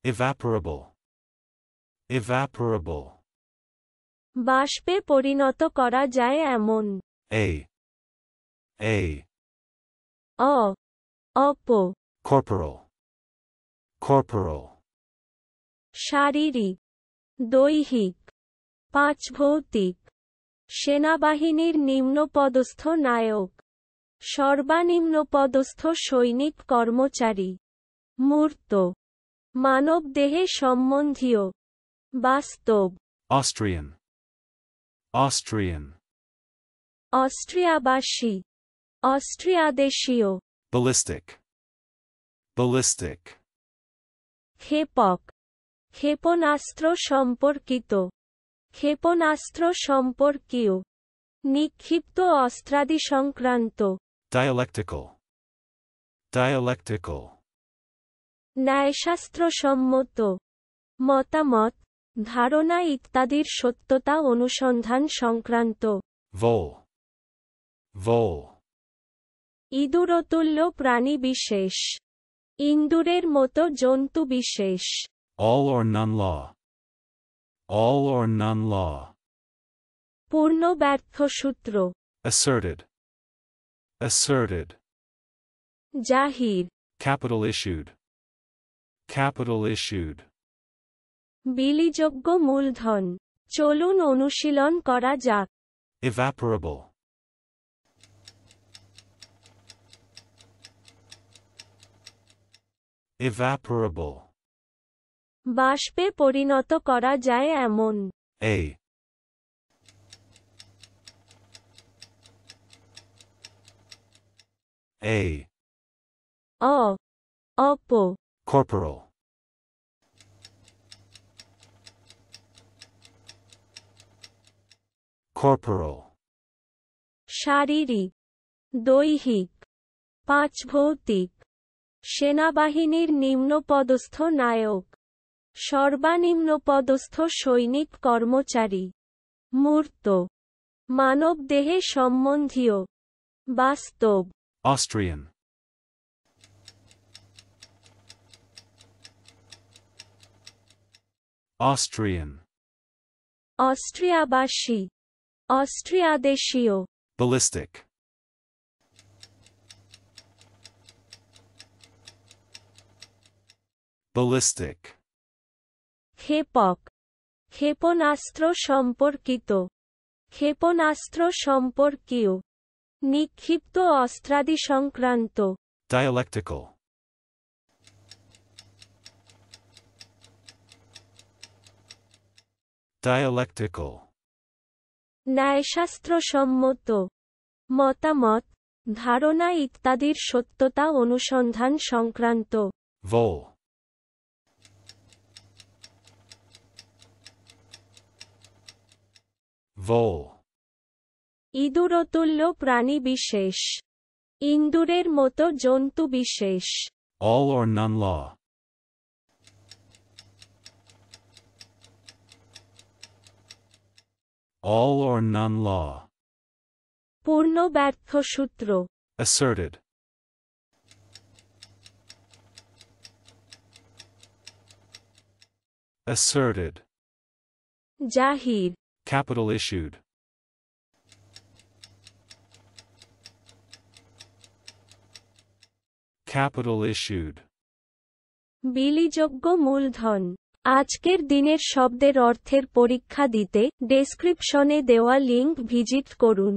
Evaporable. Evaporable. বাষ্পে পরিণত করা যায় এমন। A. অপ Corporal. Corporal. শারীরিক, দৈহিক, পাঁচভৌতিক, সেনাবাহিনীর নিম্নপদস্থ নায়ক, সর্বনিম্নপদস্থ সৈনিক কর্মচারী, মূর্ত, মানবদেহে সম্বন্ধীয়, বাস্তব। Austrian. Austrian. অস্ট্রিয়াবাসী, অস্ট্রিয়াদেশীয়। Ballistic. Ballistic. ক্ষেপক, ক্ষেপণাস্ত্র সম্পর্কিত, ক্ষেপণাস্ত্র সম্পর্কীয়, নিক্ষিপ্ত অস্ত্রাদি সংক্রান্ত। Dialectical. Dialectical. ন্যায়শাস্ত্রসম্মত, মতামত, ধারণা ইত্যাদির সত্যতা অনুসন্ধান সংক্রান্ত। Vole. Vole. ইঁদুরতুল্য প্রাণীবিশেষ, ইন্দুরের মতো জন্তুবিশেষ। All or none law. All or none law. পূর্ণ ব্যর্থ সূত্র। Asserted. Asserted. জাহির, Capital issued. Capital issued. বিলিযোগ্য মূলধন। চলুন অনুশীলন করা যাক। Evaporable. Evaporable. বাষ্পে পরিণত করা যায় এমন। A. অপ Corporal. Corporal. শারীরিক, দৈহিক, পাঁচভৌতিক, সেনাবাহিনীর নিম্নপদস্থ নায়ক, সর্বনিম্নপদস্থ সৈনিক কর্মচারী, মূর্ত, মানবদেহে সম্বন্ধীয়, বাস্তব। Austrian. Austrian. অস্ট্রিয়াবাসী, অস্ট্রিয়াদেশীয়। Ballistic. Ballistic. ক্ষেপক, ক্ষেপণাস্ত্র সম্পর্কিত, ক্ষেপণাস্ত্র সম্পর্কীয়, নিক্ষিপ্ত অস্ত্রাদি সংক্রান্ত। Dialectical. Dialectical. ন্যায়শাস্ত্রসম্মত, মতামত, ধারণা ইত্যাদির সত্যতা অনুসন্ধান সংক্রান্ত। Vole. Vole. ইঁদুরতুল্য প্রাণীবিশেষ, ইন্দুরের মতো জন্তুবিশেষ। All or none law. All or none law. পূর্ণ ব্যর্থ সূত্র। Asserted. Asserted. জাহির, Capital issued. Capital issued. বিলিযোগ্য মূলধন। আজকের দিনের শব্দের অর্থের পরীক্ষা দিতে ডেসক্রিপশনে দেওয়া লিংক ভিজিট করুন।